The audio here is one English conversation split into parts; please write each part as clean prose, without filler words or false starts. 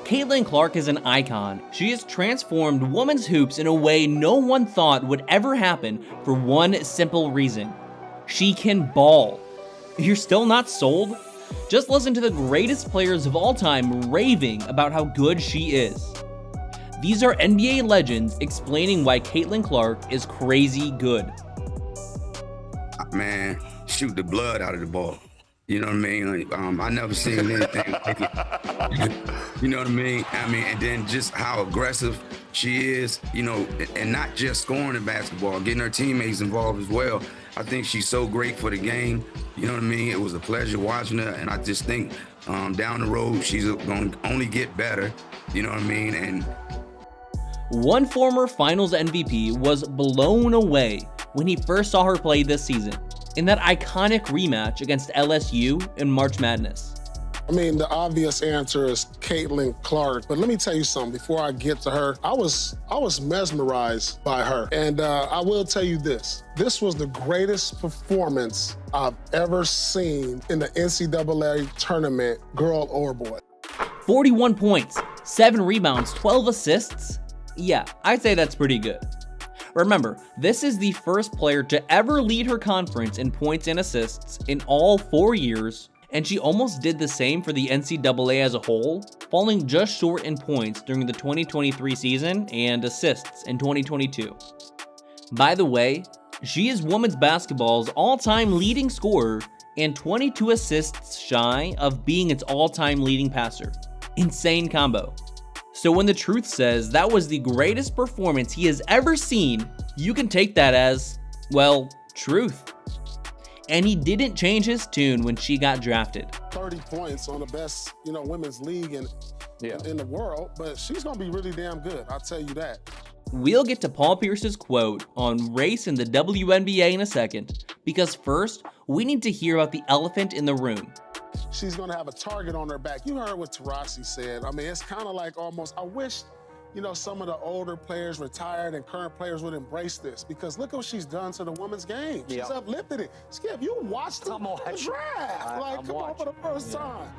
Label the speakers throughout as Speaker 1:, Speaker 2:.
Speaker 1: Caitlin Clark is an icon. She has transformed women's hoops in a way no one thought would ever happen for one simple reason. She can ball. You're still not sold? Just listen to the greatest players of all time raving about how good she is. These are NBA legends explaining why Caitlin Clark is crazy good.
Speaker 2: Man, shoot the blood out of the ball. You know what I mean? I never seen anything like it. You know what I mean? And then just how aggressive she is, you know, and not just scoring the basketball, getting her teammates involved as well. I think she's so great for the game. You know what I mean? It was a pleasure watching her, and I just think down the road, she's going to only get better. You know what I mean? And
Speaker 1: one former Finals MVP was blown away when he first saw her play this season in that iconic rematch against LSU in March Madness.
Speaker 3: I mean, the obvious answer is Caitlin Clark, but let me tell you something. Before I get to her, I was mesmerized by her. And I will tell you this. This was the greatest performance I've ever seen in the NCAA tournament, girl or boy.
Speaker 1: 41 points, 7 rebounds, 12 assists. Yeah, I'd say that's pretty good. Remember, this is the first player to ever lead her conference in points and assists in all 4 years, and she almost did the same for the NCAA as a whole, falling just short in points during the 2023 season and assists in 2022. By the way, she is women's basketball's all-time leading scorer and 22 assists shy of being its all-time leading passer. Insane combo. So when the truth says that was the greatest performance he has ever seen, you can take that as, well, truth. And he didn't change his tune when she got drafted.
Speaker 3: 30 points on the best, women's league in the world, but she's gonna be really damn good, I'll tell you that.
Speaker 1: We'll get to Paul Pierce's quote on race in the WNBA in a second, because first, we need to hear about the elephant in the room.
Speaker 3: She's gonna have a target on her back. You heard what Taurasi said. I mean, it's kind of like almost, I wish, some of the older players, retired and current players would embrace this, because look what she's done to the women's game. She's uplifted it. Skip, you watched the draft. Come on for the first time.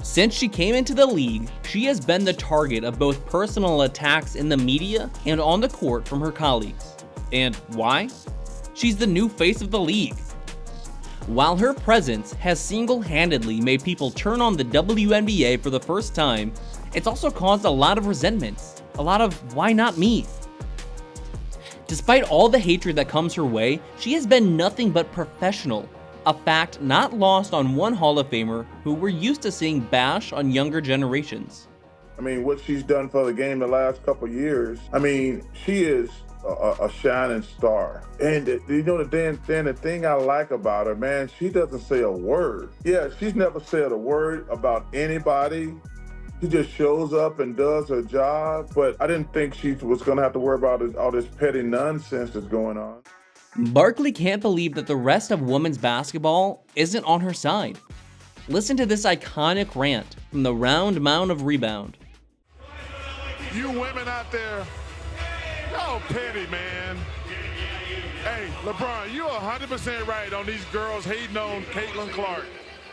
Speaker 1: Since she came into the league, she has been the target of both personal attacks in the media and on the court from her colleagues. And why? She's the new face of the league. While her presence has single-handedly made people turn on the WNBA for the first time, it's also caused a lot of resentments, a lot of why not me? Despite all the hatred that comes her way, she has been nothing but professional, a fact not lost on one Hall of Famer who we're used to seeing bash on younger generations.
Speaker 4: I mean, what she's done for the game the last couple years, she is a shining star. And the thing I like about her, man, she doesn't say a word. Yeah, she's never said a word about anybody. She just shows up and does her job. But I didn't think she was going to have to worry about all this petty nonsense that's going on.
Speaker 1: Barkley can't believe that the rest of women's basketball isn't on her side. Listen to this iconic rant from the round mound of rebound.
Speaker 5: You women out there, y'all petty, man. Hey, LeBron, you're 100% right on these girls hating on Caitlin Clark.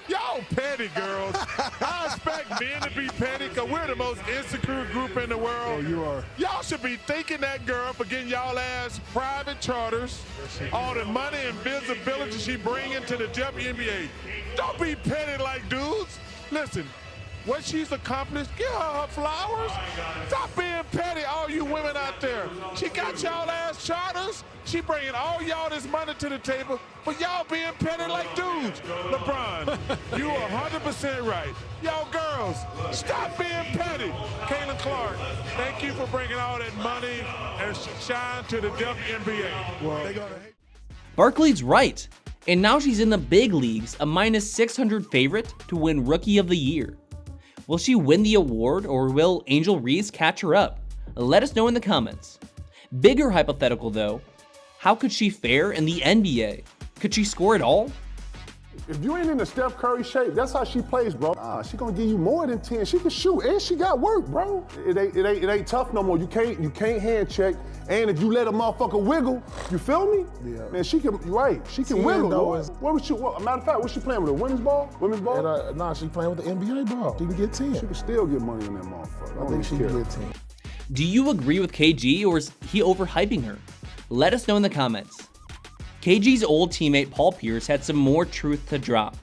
Speaker 5: Y'all petty, girls. I expect men to be petty because we're the most insecure group in the world.
Speaker 3: Oh, you are.
Speaker 5: Y'all should be thanking that girl for getting y'all ass private charters, all the money and visibility she bringing to the WNBA. Don't be petty like dudes. Listen, what she's accomplished, give her flowers. Stop being petty, all you women out there. She got y'all ass charters. She bringing all y'all this money to the table, but y'all being petty like dudes. LeBron, you are 100% right. Y'all girls, stop being petty. Caitlin Clark, thank you for bringing all that money and shine to the WNBA. Well,
Speaker 1: Barkley's right, and now she's in the big leagues, a minus 600 favorite to win Rookie of the Year. Will she win the award, or will Angel Reese catch her up? Let us know in the comments. Bigger hypothetical though, how could she fare in the NBA? Could she score at all?
Speaker 6: If you ain't in the Steph Curry shape, that's how she plays, bro. Nah, she gonna give you more than 10. She can shoot, and she got work, bro. It ain't tough no more. You can't hand check. And if you let a motherfucker wiggle, you feel me?
Speaker 3: Yeah.
Speaker 6: Man, she can wiggle. Matter of fact, what's she playing with? A women's ball? Women's ball?
Speaker 3: Nah, she playing with the NBA ball. She can get 10.
Speaker 6: She can still get money in that motherfucker.
Speaker 3: I think she can get 10.
Speaker 1: Do you agree with KG, or is he overhyping her? Let us know in the comments. KG's old teammate Paul Pierce had some more truth to drop.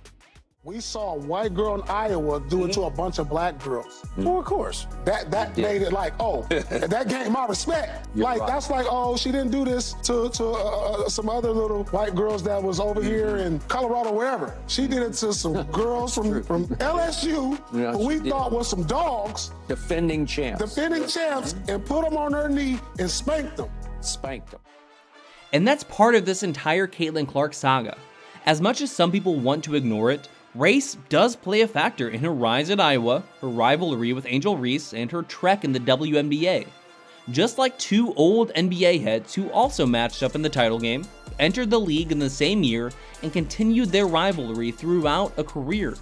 Speaker 3: We saw a white girl in Iowa do it to a bunch of black girls.
Speaker 7: Well, of course.
Speaker 3: That made it like, oh, that gained my respect. That's like, oh, she didn't do this to some other little white girls that was over here in Colorado, wherever. She did it to some girls from LSU who we thought was some dogs.
Speaker 7: Defending champs.
Speaker 3: And put them on their knee and spanked them.
Speaker 1: And that's part of this entire Caitlin Clark saga. As much as some people want to ignore it, race does play a factor in her rise at Iowa, her rivalry with Angel Reese, and her trek in the WNBA. Just like two old NBA heads who also matched up in the title game, entered the league in the same year, and continued their rivalry throughout a career.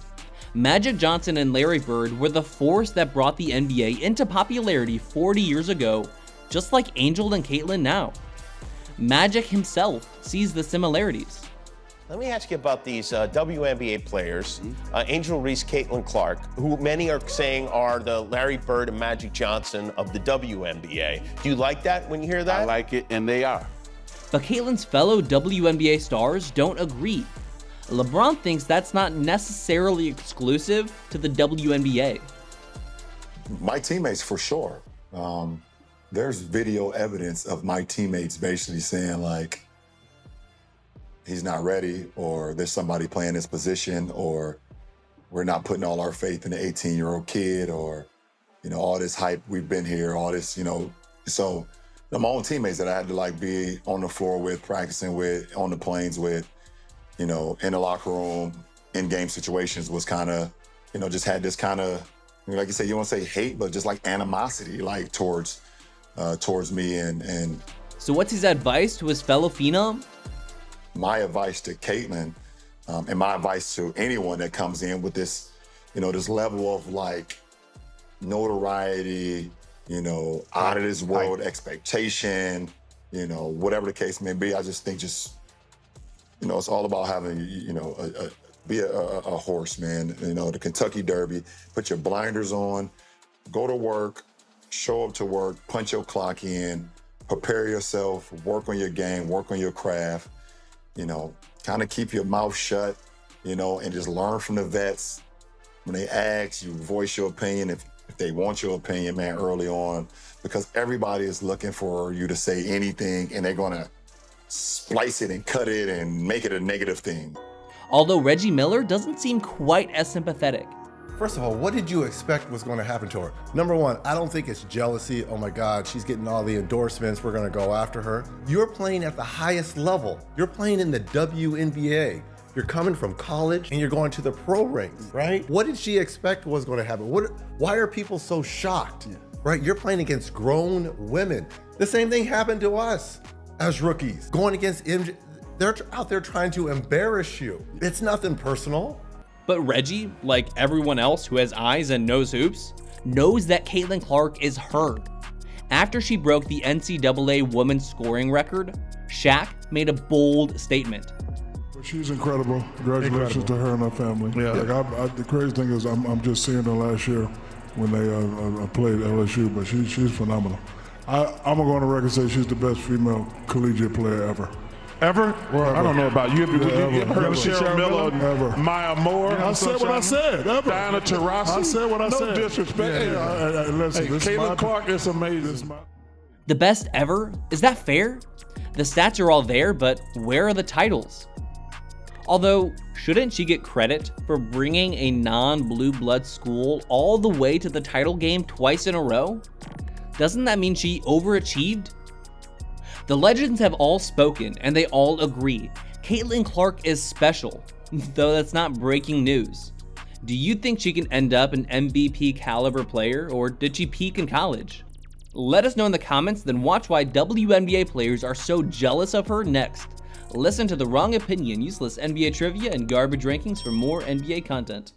Speaker 1: Magic Johnson and Larry Bird were the force that brought the NBA into popularity 40 years ago, just like Angel and Caitlin now. Magic himself sees the similarities.
Speaker 8: Let me ask you about these WNBA players, Angel Reese, Caitlin Clark, who many are saying are the Larry Bird and Magic Johnson of the WNBA. Do you like that when you hear that?
Speaker 7: I like it, and they are.
Speaker 1: But Caitlin's fellow WNBA stars don't agree. LeBron thinks that's not necessarily exclusive to the WNBA.
Speaker 9: My teammates, for sure. There's video evidence of my teammates basically saying, like, he's not ready, or there's somebody playing this position, or we're not putting all our faith in the 18-year-old kid, or, all this hype, we've been here, all this, So my own teammates that I had to, like, be on the floor with, practicing with, on the planes with, in the locker room, in game situations was kind of, just had this kind of, like you said, you don't say hate, but just like animosity, like towards me and.
Speaker 1: So what's his advice to his fellow phenom?
Speaker 9: My advice to Caitlin, and my advice to anyone that comes in with this, this level of like notoriety, out of this world expectation, whatever the case may be. I just think it's all about having, be a horse, man. The Kentucky Derby, put your blinders on, go to work, show up to work, punch your clock in, prepare yourself, work on your game, work on your craft, kind of keep your mouth shut, and just learn from the vets. When they ask, you voice your opinion if they want your opinion, man, early on, because everybody is looking for you to say anything, and they're gonna splice it and cut it and make it a negative thing.
Speaker 1: Although Reggie Miller doesn't seem quite as sympathetic.
Speaker 10: First of all, what did you expect was going to happen to her? Number one, I don't think it's jealousy. Oh my God, she's getting all the endorsements. We're going to go after her. You're playing at the highest level. You're playing in the WNBA. You're coming from college and you're going to the pro ranks, right? What did she expect was going to happen? Why are people so shocked, right? You're playing against grown women. The same thing happened to us as rookies. Going against MJ, they're out there trying to embarrass you. It's nothing personal.
Speaker 1: But Reggie, like everyone else who has eyes and knows hoops, knows that Caitlin Clark is her. After she broke the NCAA women's scoring record, Shaq made a bold statement.
Speaker 11: She's incredible. Congratulations to her and her family. Yeah. The crazy thing is I'm just seeing her last year when they played LSU, but she's phenomenal. I'm going to go on the record and say she's the best female collegiate player ever.
Speaker 5: Ever?
Speaker 11: Well,
Speaker 5: I don't know about you. You ever heard of Cheryl Miller,
Speaker 11: ever.
Speaker 5: Maya Moore?
Speaker 11: I said what I said. Ever.
Speaker 5: Diana Taurasi?
Speaker 11: I said what I said.
Speaker 5: No disrespect.
Speaker 11: Listen,
Speaker 5: Caitlin Clark is amazing.
Speaker 1: The best ever? Is that fair? The stats are all there, but where are the titles? Although, shouldn't she get credit for bringing a non-blue blood school all the way to the title game twice in a row? Doesn't that mean she overachieved? The legends have all spoken, and they all agree. Caitlin Clark is special, though that's not breaking news. Do you think she can end up an MVP caliber player, or did she peak in college? Let us know in the comments, then watch why WNBA players are so jealous of her next. Listen to The Wrong Opinion, useless NBA trivia, and garbage rankings for more NBA content.